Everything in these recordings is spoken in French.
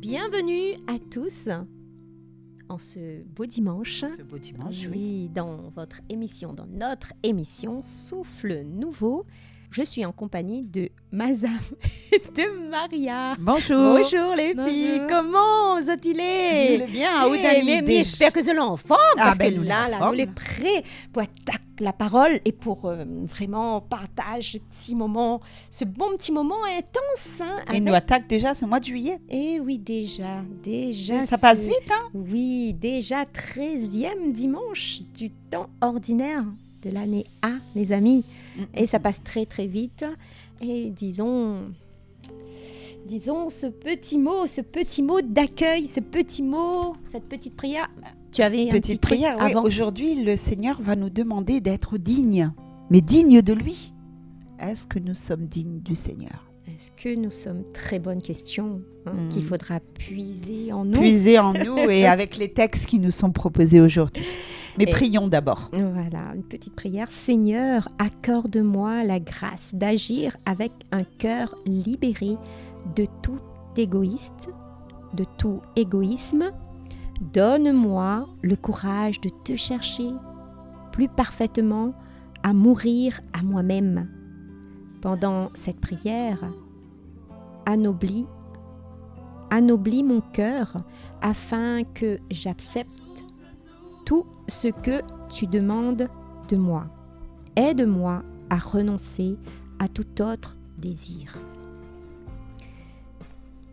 Bienvenue à tous en ce beau dimanche. Oui. Dans votre émission, dans notre émission Souffle Nouveau. Je suis en compagnie de Mazam et de Maria. Bonjour. Bonjour les filles. Comment ont-ils Je vais bien. Mais j'espère que c'est l'enfant parce que nous là, l'enfant. nous est prêt pour attaquer la parole et pour vraiment partage ce petit moment, ce bon petit moment intense. Et nous attaque déjà ce mois de juillet. Et oui, déjà. Ça passe vite, hein? Oui, déjà 13e dimanche du temps ordinaire de l'année A, les amis. Et ça passe très, très vite. Et disons ce petit mot d'accueil, cette petite prière. Tu avais une petite prière oui. avant. Aujourd'hui, le Seigneur va nous demander d'être dignes, mais dignes de lui. Est-ce que nous sommes dignes du Seigneur? Est-ce que nous sommes... Très bonne question qu'il faudra puiser en nous. Puiser en nous et avec les textes qui nous sont proposés aujourd'hui. Mais prions d'abord. Voilà, une petite prière. Seigneur, accorde-moi la grâce d'agir avec un cœur libéré de tout égoïsme. Donne-moi le courage de te chercher plus parfaitement, à mourir à moi-même. Pendant cette prière, anoblis mon cœur afin que j'accepte tout ce que tu demandes de moi. Aide-moi à renoncer à tout autre désir.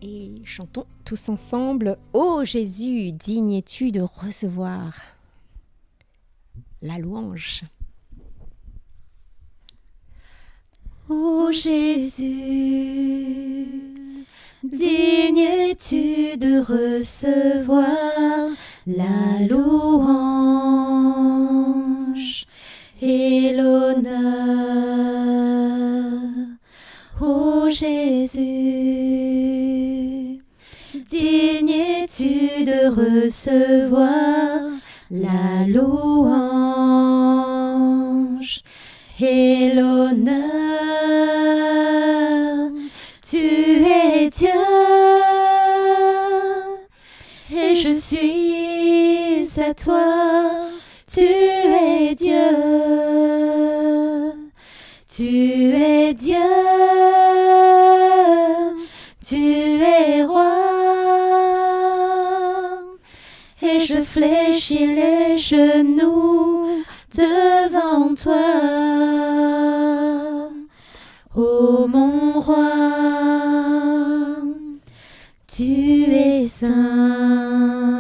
Et chantons tous ensemble. Ô Jésus, digne es-tu de recevoir la louange. Ô Jésus, digne es-tu de recevoir la louange et l'honneur. Ô Jésus, digne es-tu de recevoir la louange et l'honneur. Tu es Dieu et je suis à toi. Tu es Dieu, tu es Dieu, tu es roi. Et je fléchis les genoux devant toi, ô mon roi, tu es saint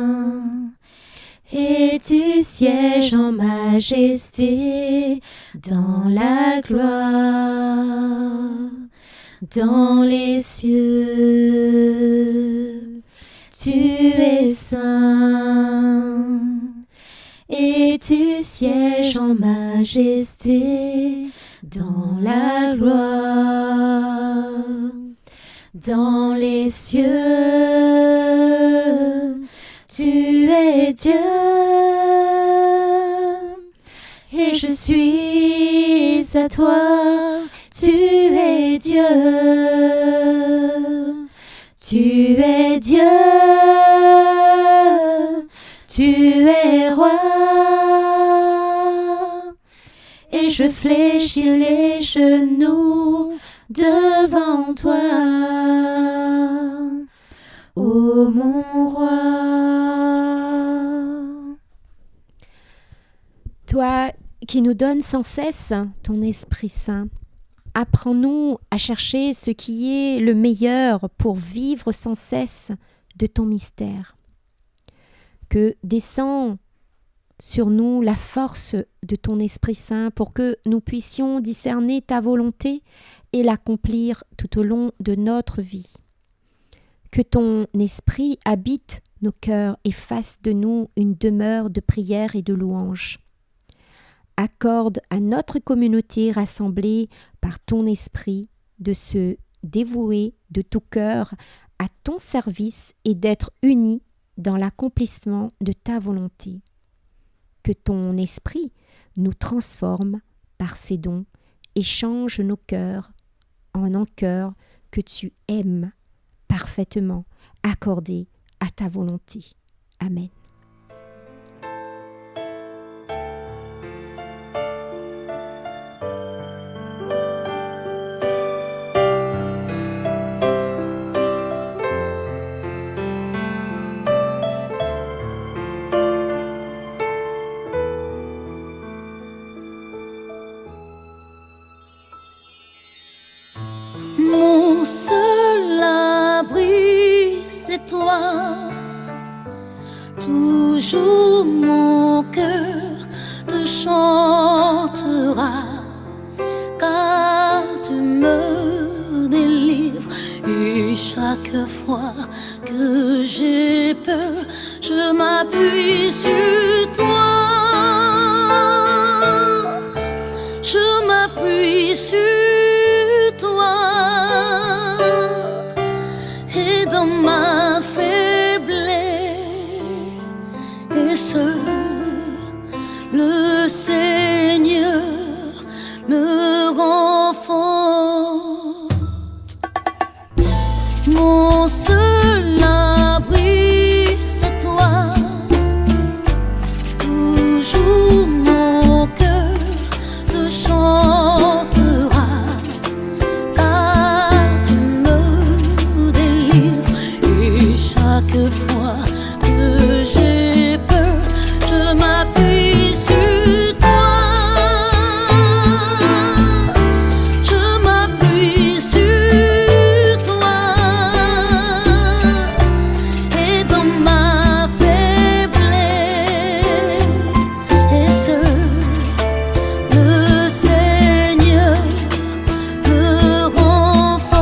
et tu sièges en majesté dans la gloire, dans les cieux. Tu es saint et tu sièges en majesté dans la gloire, dans les cieux. Tu es Dieu et je suis à toi. Tu es Dieu, tu es Dieu, tu es roi. Et je fléchis les genoux devant toi, ô mon roi. Toi qui nous donnes sans cesse ton Esprit Saint, apprends-nous à chercher ce qui est le meilleur pour vivre sans cesse de ton mystère. Que descend sur nous la force de ton Esprit Saint pour que nous puissions discerner ta volonté et l'accomplir tout au long de notre vie. Que ton Esprit habite nos cœurs et fasse de nous une demeure de prière et de louange. Accorde à notre communauté rassemblée par ton Esprit de se dévouer de tout cœur à ton service et d'être unis dans l'accomplissement de ta volonté. Que ton Esprit nous transforme par ses dons et change nos cœurs en un cœur que tu aimes parfaitement, accordée à ta volonté. Amen. Mon seul abri, c'est toi. Toujours mon cœur te chantera, car tu me délivres. Et chaque fois que j'ai peur, je m'appuie sur toi. Je m'appuie sur toi. Et dans ma faiblesse, le Seigneur me renforce. Mon seul abri, c'est toi. Toujours mon cœur te chantera, car tu me délivres. Et chaque fois que j'ai peur, je m'appuie sur toi. Je m'appuie sur toi. Et dans ma faiblesse, le Seigneur me renforce.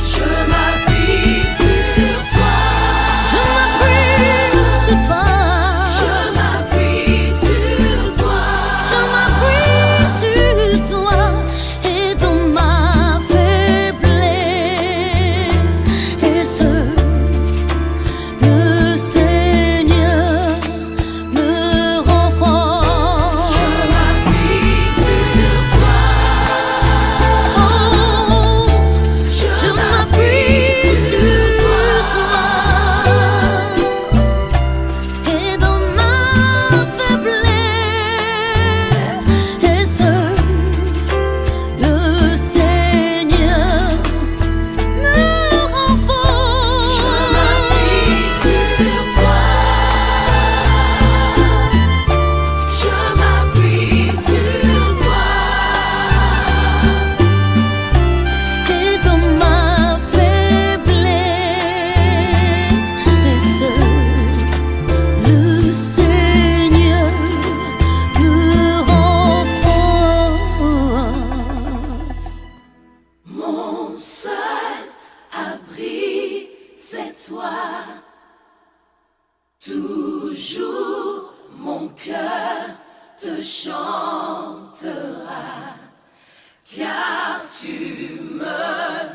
Je m'appuie sur toi. Je m'appuie sur toi. Je m'appuie sur toi. Je m'appuie sur toi. Et dans ma faiblesse, le Seigneur me renforce. Je m'appuie sur toi. Je m'appuie sur toi. Et dans ma faiblesse, le Seigneur me renforce. Je m'appuie sur toi. Je m'appuie sur toi. Et dans ma faiblesse, le Seigneur me renforce. Mon seul abri, c'est toi. Toujours mon cœur te chantera, car tu me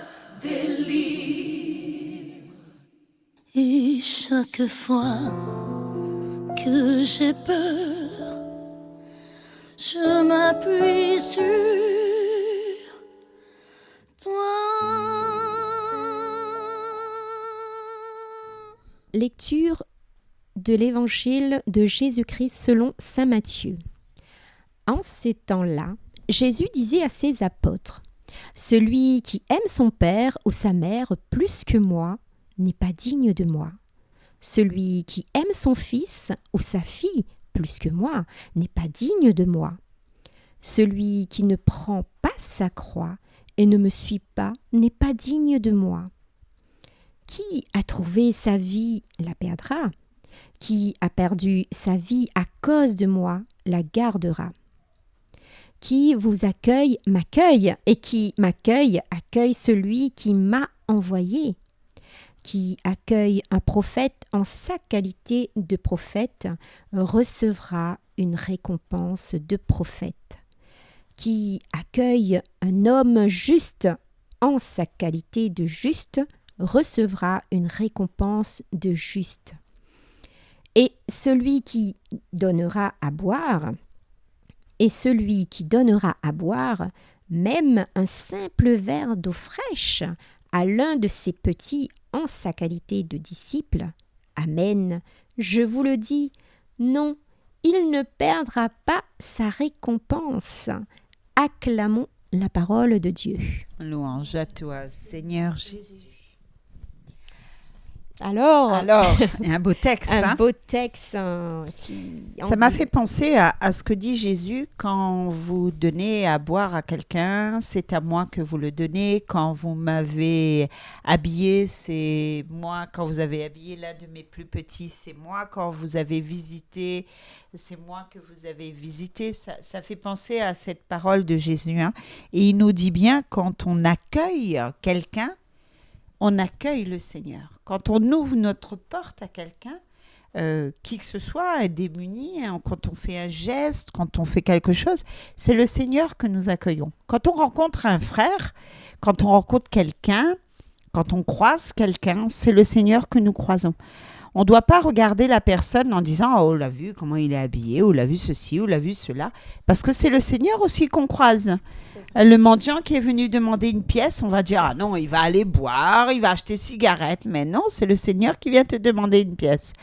délivres. Et chaque fois que j'ai peur, je m'appuie sur toi. Lecture de l'Évangile de Jésus-Christ selon saint Matthieu. En ces temps-là, Jésus disait à ses apôtres : « Celui qui aime son père ou sa mère plus que moi n'est pas digne de moi. Celui qui aime son fils ou sa fille plus que moi n'est pas digne de moi. Celui qui ne prend pas sa croix et ne me suit pas n'est pas digne de moi. Qui a trouvé sa vie la perdra. Qui a perdu sa vie à cause de moi la gardera. Qui vous accueille m'accueille, et qui m'accueille accueille celui qui m'a envoyé. qui accueille un prophète en sa qualité de prophète recevra une récompense de prophète. Qui accueille un homme juste en sa qualité de juste recevra une récompense de juste. Et celui qui donnera à boire, même un simple verre d'eau fraîche à l'un de ses petits en sa qualité de disciple, amen, je vous le dis, non, il ne perdra pas sa récompense. Acclamons la parole de Dieu. Louange à toi, Seigneur Jésus. Alors, Un beau texte. un hein. beau texte Ça m'a fait penser à ce que dit Jésus quand vous donnez à boire à quelqu'un, c'est à moi que vous le donnez. Quand vous m'avez habillé, c'est moi. Quand vous avez habillé l'un de mes plus petits, c'est moi. Quand vous avez visité, c'est moi que vous avez visité. Ça fait penser à cette parole de Jésus. hein. Et il nous dit bien, quand on accueille quelqu'un, on accueille le Seigneur. Quand on ouvre notre porte à quelqu'un, qui que ce soit, est démuni, quand on fait un geste, quand on fait quelque chose, c'est le Seigneur que nous accueillons. Quand on rencontre un frère, quand on rencontre quelqu'un, quand on croise quelqu'un, c'est le Seigneur que nous croisons. On ne doit pas regarder la personne en disant « Oh, on l'a vu, comment il est habillé, on l'a vu ceci, on l'a vu cela », parce que c'est le Seigneur aussi qu'on croise. Le mendiant qui est venu demander une pièce, on va dire « Ah non, il va aller boire, il va acheter cigarettes », mais non, c'est le Seigneur qui vient te demander une pièce.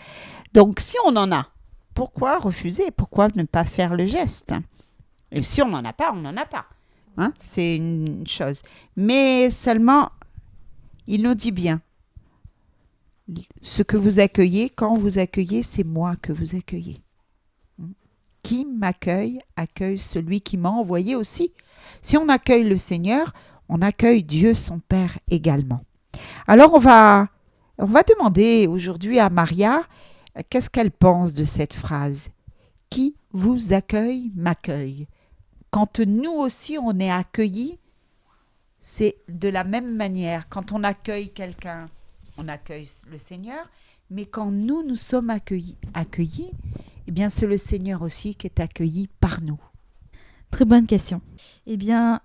Donc, si on en a, pourquoi refuser? Pourquoi ne pas faire le geste? Et si on n'en a pas, on n'en a pas. Hein? C'est une chose. Mais seulement, il nous dit bien, ce que vous accueillez, quand vous accueillez, c'est moi que vous accueillez. Qui m'accueille, accueille celui qui m'a envoyé aussi. Si on accueille le Seigneur, on accueille Dieu son Père également. Alors, on va demander aujourd'hui à Maria, qu'est-ce qu'elle pense de cette phrase? Qui vous accueille, m'accueille. Quand nous aussi, on est accueillis, c'est de la même manière. Quand on accueille quelqu'un, on accueille le Seigneur, mais quand nous sommes accueillis, eh bien, c'est le Seigneur aussi qui est accueilli par nous. Très bonne question. Eh bien,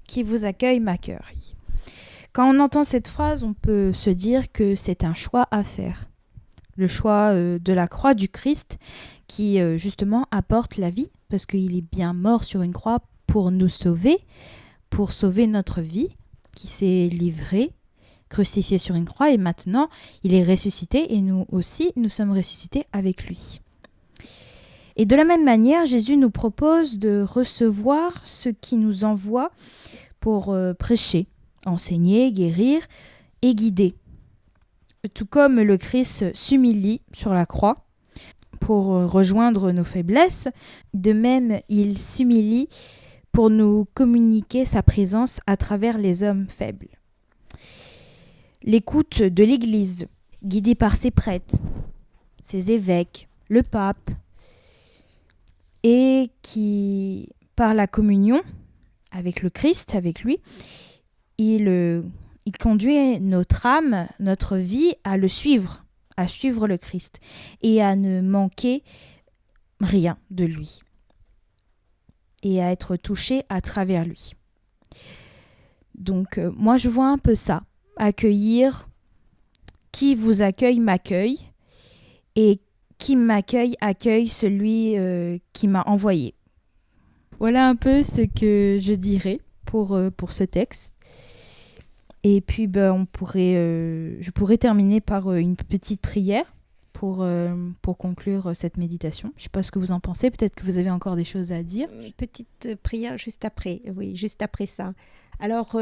qui vous accueille m'accueille. Quand on entend cette phrase, on peut se dire que c'est un choix à faire. Le choix de la croix du Christ qui, justement, apporte la vie, parce qu'il est bien mort sur une croix pour nous sauver, pour sauver notre vie, qui s'est livré, crucifié sur une croix, et maintenant, il est ressuscité, et nous aussi, nous sommes ressuscités avec lui. Et de la même manière, Jésus nous propose de recevoir ce qui nous envoie pour prêcher, enseigner, guérir et guider. Tout comme le Christ s'humilie sur la croix pour rejoindre nos faiblesses, de même il s'humilie pour nous communiquer sa présence à travers les hommes faibles. L'écoute de l'Église, guidée par ses prêtres, ses évêques, le pape, et qui, par la communion avec le Christ, avec lui, il conduit notre âme, notre vie à le suivre, à suivre le Christ et à ne manquer rien de lui et à être touché à travers lui. Donc moi je vois un peu ça, accueillir, qui vous accueille m'accueille et qui m'accueille accueille celui qui m'a envoyé. Voilà un peu ce que je dirais pour ce texte. Et puis, je pourrais terminer par une petite prière pour conclure cette méditation. Je ne sais pas ce que vous en pensez. Peut-être que vous avez encore des choses à dire. Petite prière juste après. Oui, juste après ça. Alors,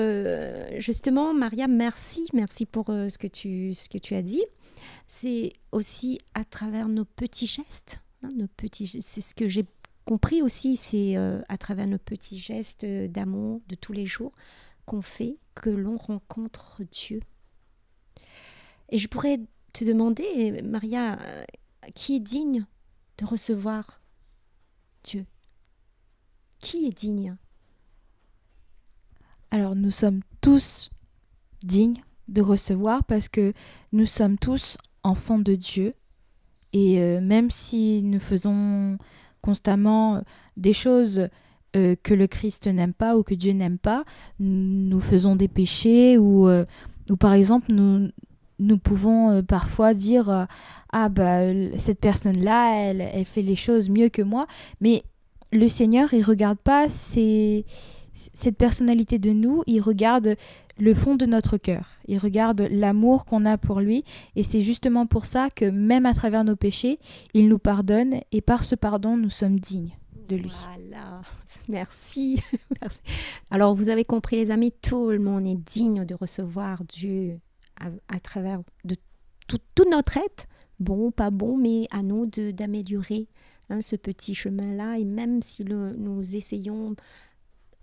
justement, Maria, merci pour ce que tu as dit. C'est aussi à travers nos petits gestes. C'est ce que j'ai compris aussi. C'est à travers nos petits gestes d'amour de tous les jours qu'on fait que l'on rencontre Dieu. Et je pourrais te demander, Maria, qui est digne de recevoir Dieu? Qui est digne? Alors, nous sommes tous dignes de recevoir parce que nous sommes tous enfants de Dieu. Et même si nous faisons constamment des choses que le Christ n'aime pas ou que Dieu n'aime pas, nous faisons des péchés ou par exemple nous pouvons parfois dire cette personne-là, elle fait les choses mieux que moi. Mais le Seigneur, il regarde pas cette personnalité de nous, il regarde le fond de notre cœur. Il regarde l'amour qu'on a pour lui. Et c'est justement pour ça que même à travers nos péchés, il nous pardonne. Et par ce pardon, nous sommes dignes de lui. Voilà, merci. Merci. Alors, vous avez compris, les amis, tout le monde est digne de recevoir Dieu à travers de tout notre être. Bon, pas bon, mais à nous d'améliorer ce petit chemin-là. Et même si nous essayons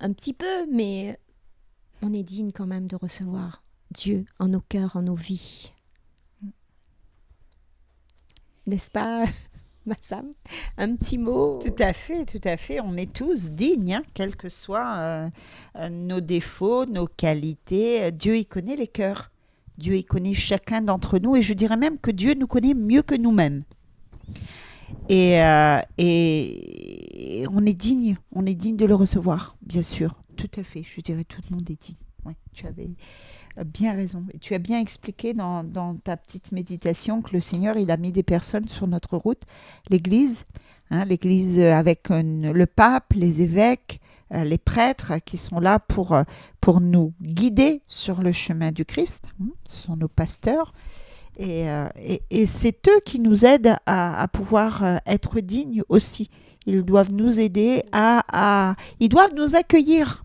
un petit peu, mais on est digne quand même de recevoir Dieu en nos cœurs, en nos vies. N'est-ce pas, Massam? Un petit mot? Tout à fait. On est tous dignes, quels que soient nos défauts, nos qualités. Dieu, il connaît les cœurs. Dieu, il connaît chacun d'entre nous. Et je dirais même que Dieu nous connaît mieux que nous-mêmes. Et on est digne de le recevoir, bien sûr. Tout à fait, je dirais tout le monde est digne. Oui, tu avais bien raison. Et tu as bien expliqué dans ta petite méditation que le Seigneur, il a mis des personnes sur notre route. L'Église, l'Église avec le pape, les évêques, les prêtres qui sont là pour nous guider sur le chemin du Christ. Ce sont nos pasteurs. Et c'est eux qui nous aident à pouvoir être dignes aussi. Ils doivent nous aider ils doivent nous accueillir.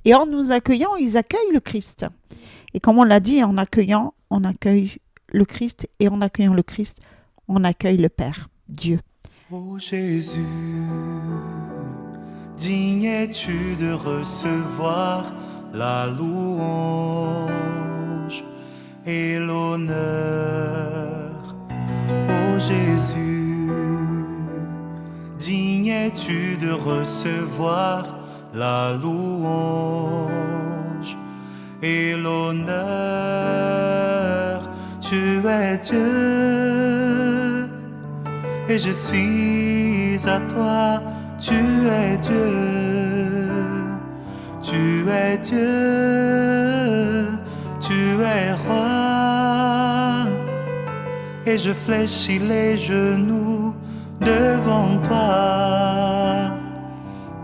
Et en nous accueillant, ils accueillent le Christ. Et comme on l'a dit, en accueillant, on accueille le Christ. Et en accueillant le Christ, on accueille le Père, Dieu. Ô Jésus, digne es-tu de recevoir la louange et l'honneur. Ô Jésus, digne es-tu de recevoir la louange et l'honneur. Tu es Dieu et je suis à toi. Tu es Dieu, tu es Dieu, tu es roi. Et je fléchis les genoux devant toi.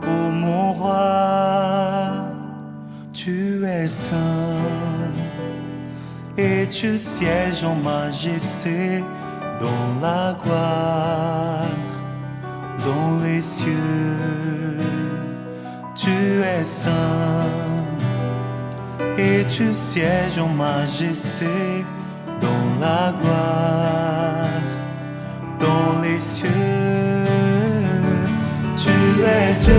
Ô mon roi, tu es saint et tu sièges en majesté dans la gloire, dans les cieux. Tu es saint et tu sièges en majesté dans la gloire, dans les cieux. Tu es Dieu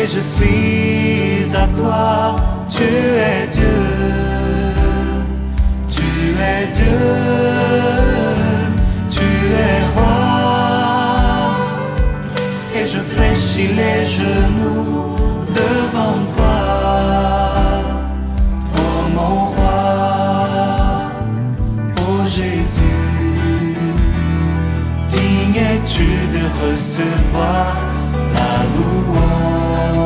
et je suis à toi. Tu es Dieu, tu es Dieu, tu es roi. Et je fléchis les genoux devant toi, ô mon roi, ô Jésus. Digne es-tu de recevoir la louange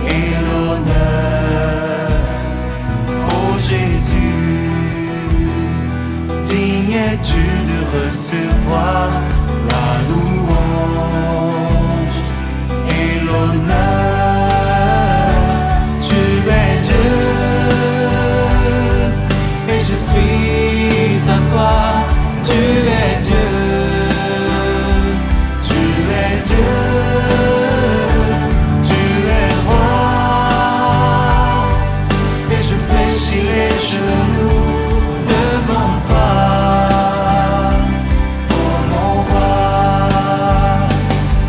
et l'honneur, ô Jésus. Digne es-tu de recevoir la louange et l'honneur. Tu es Dieu et je suis à toi. Tu es Dieu, tu es Dieu, tu es roi. Et je fléchis les genoux devant toi, ô mon roi, ô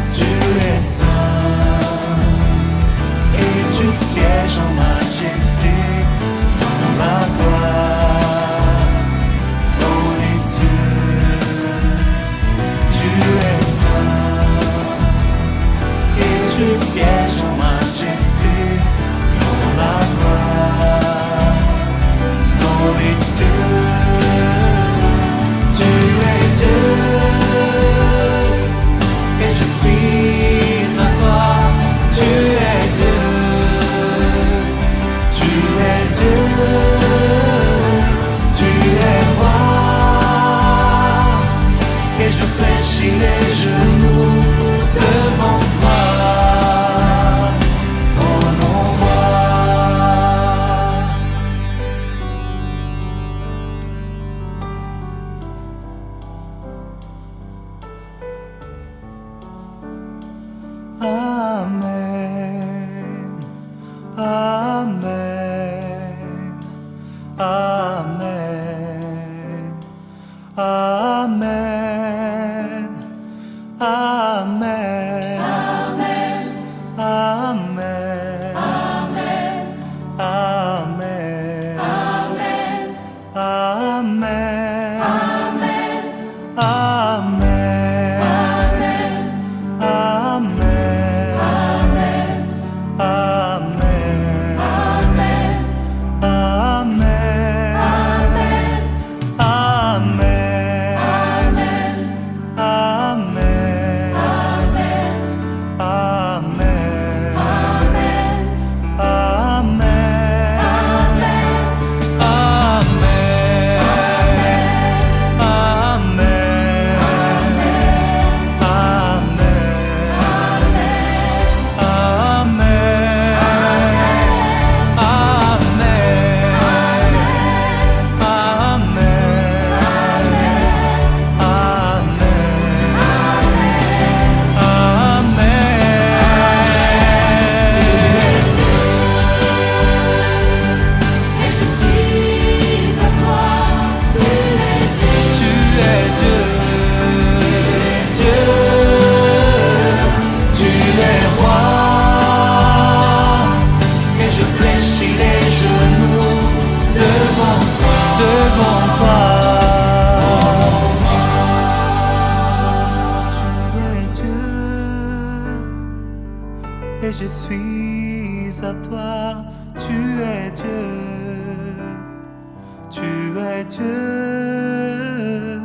et je fléchis les genoux devant toi. Oh mon roi. Amen, Amen, Amen, Amen, Amen, Amen, Amen, Amen, Amen, Amen, et je suis à toi, tu es Dieu, tu es Dieu,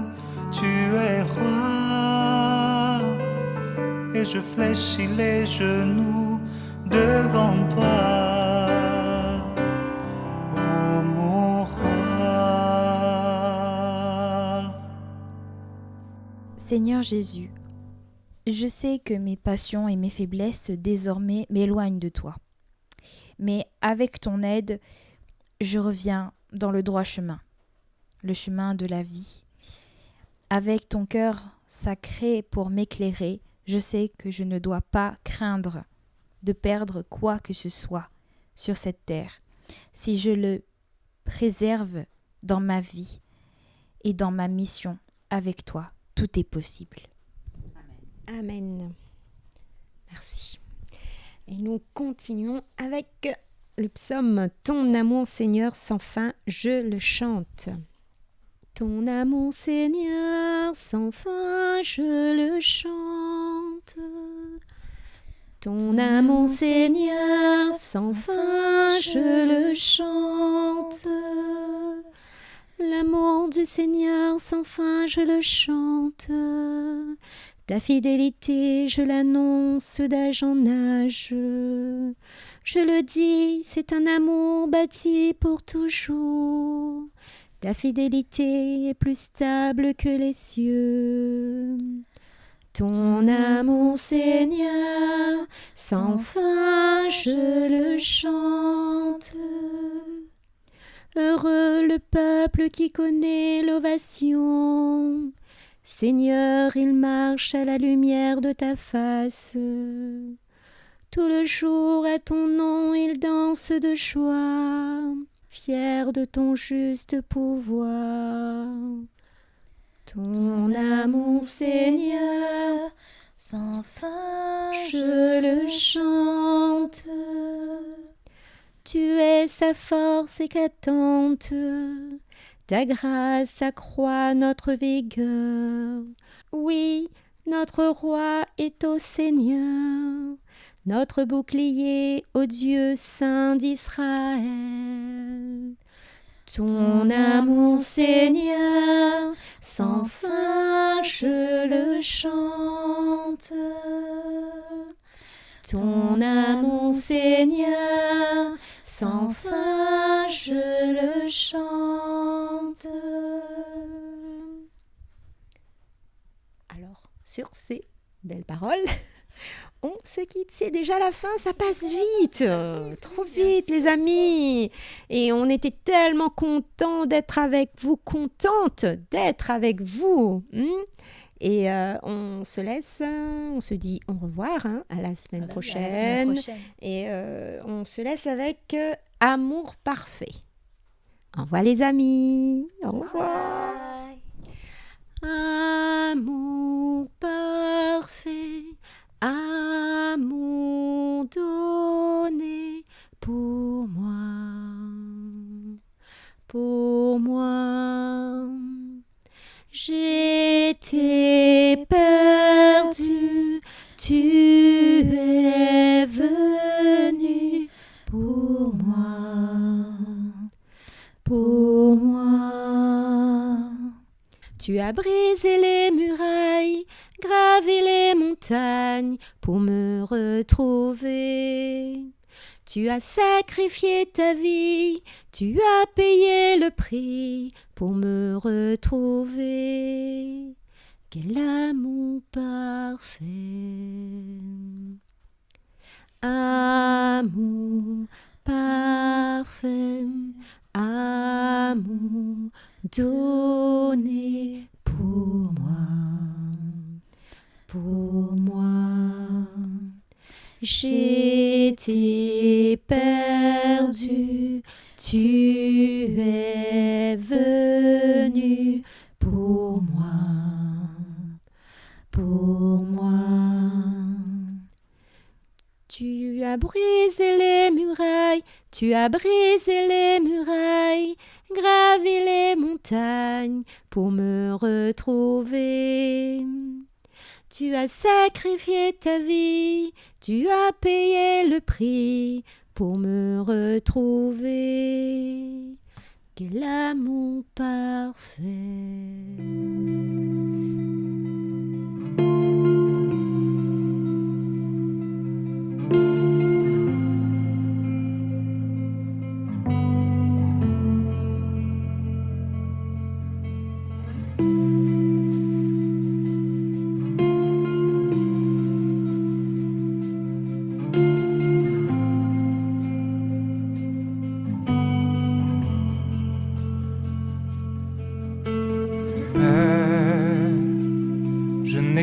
tu es roi, et je fléchis les genoux devant toi, ô mon roi. Seigneur Jésus, je sais que mes passions et mes faiblesses désormais m'éloignent de toi. Mais avec ton aide, je reviens dans le droit chemin, le chemin de la vie. Avec ton cœur sacré pour m'éclairer, je sais que je ne dois pas craindre de perdre quoi que ce soit sur cette terre. Si je le préserve dans ma vie et dans ma mission avec toi, tout est possible. Amen. Merci. Et nous continuons avec le psaume « Ton amour, Seigneur, sans fin, je le chante ». Ton amour, Seigneur, sans fin, je le chante. Ton amour, Seigneur, sans fin, je le chante. L'amour du Seigneur, sans fin, je le chante. Ta fidélité, je l'annonce d'âge en âge. Je le dis, c'est un amour bâti pour toujours. Ta fidélité est plus stable que les cieux. Ton amour, Seigneur, sans fin, je le chante. Heureux le peuple qui connaît l'ovation. Seigneur, il marche à la lumière de ta face. Tout le jour à ton nom, il danse de joie, fier de ton juste pouvoir. Ton amour, Seigneur, sans fin, je le chante. Tu es sa force éclatante. Ta grâce accroît notre vigueur. Oui, notre roi est au Seigneur, notre bouclier au Dieu saint d'Israël. Ton amour, Seigneur, sans fin, je le chante. Ton amour, Seigneur, sans fin, je le chante. Alors, sur ces belles paroles, on se quitte. C'est déjà la fin, ça passe vite. Trop vite, les amis. Et on était tellement contents d'être avec vous, contentes d'être avec vous. Et on se laisse, on se dit au revoir à la semaine prochaine. Et on se laisse avec Amour parfait. Au revoir les amis. Au revoir. Amour parfait, amour donné pour moi. Pour moi. J'étais perdu, tu es venu pour moi, pour moi. Tu as brisé les murailles, gravé les montagnes pour me retrouver. Tu as sacrifié ta vie, tu as payé le prix pour me retrouver. Quel amour parfait. Amour parfait, amour donné pour moi, pour moi. J'étais perdu, tu es venu pour moi, pour moi. Tu as brisé les murailles, tu as brisé les murailles, gravé les montagnes pour me retrouver. Tu as sacrifié ta vie, tu as payé le prix pour me retrouver. Quel amour parfait.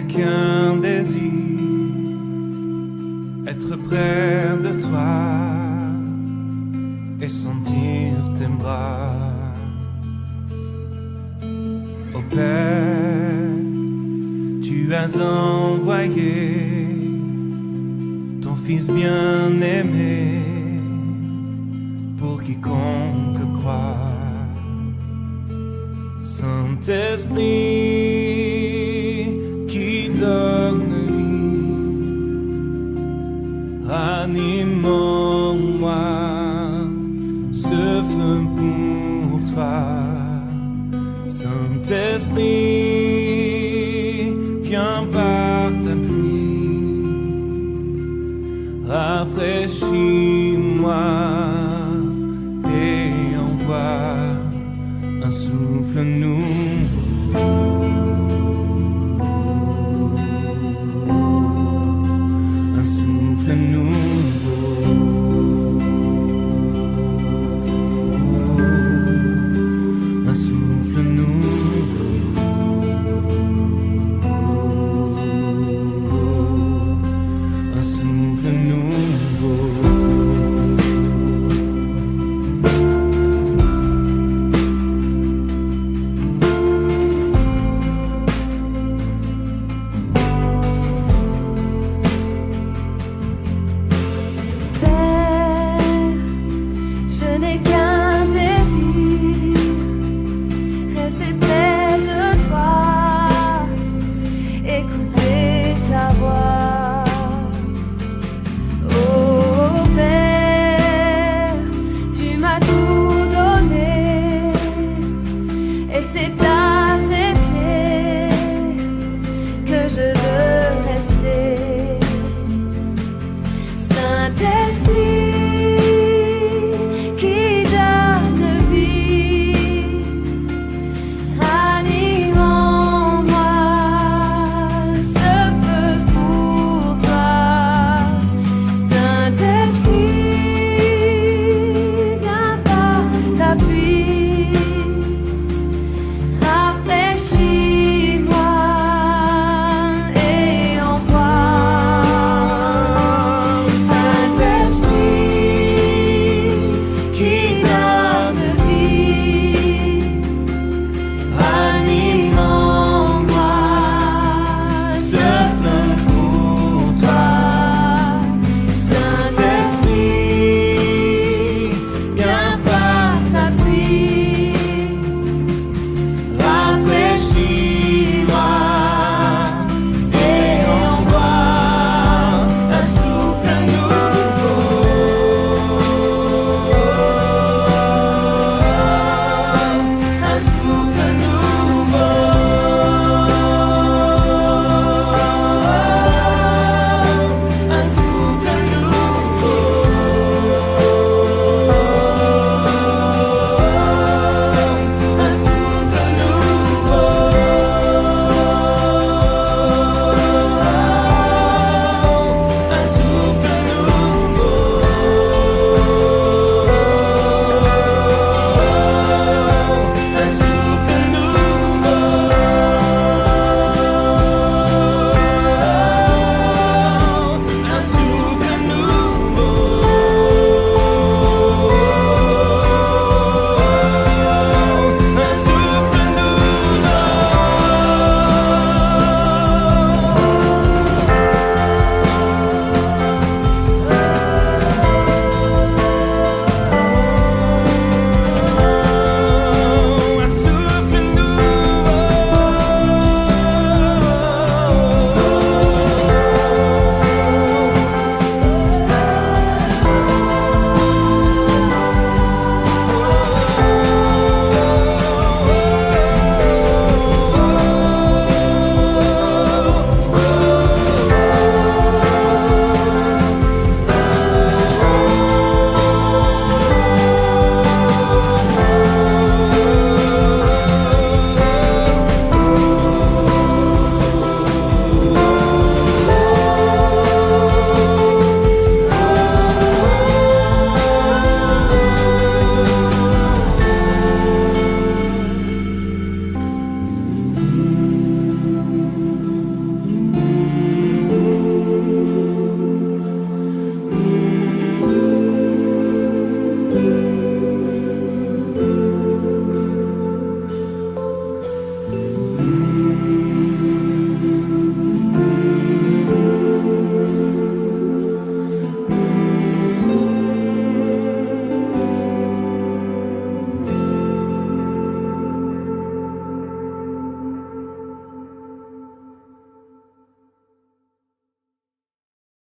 Qu'un désir, être près de toi et sentir tes bras. Ô Père, tu as envoyé ton Fils bien-aimé pour quiconque croit. Saint-Esprit, donne vie, ranime-moi, ce feu pour toi. Saint-Esprit, viens par ta pluie, rafraîchis-moi et envoie un souffle nouveau.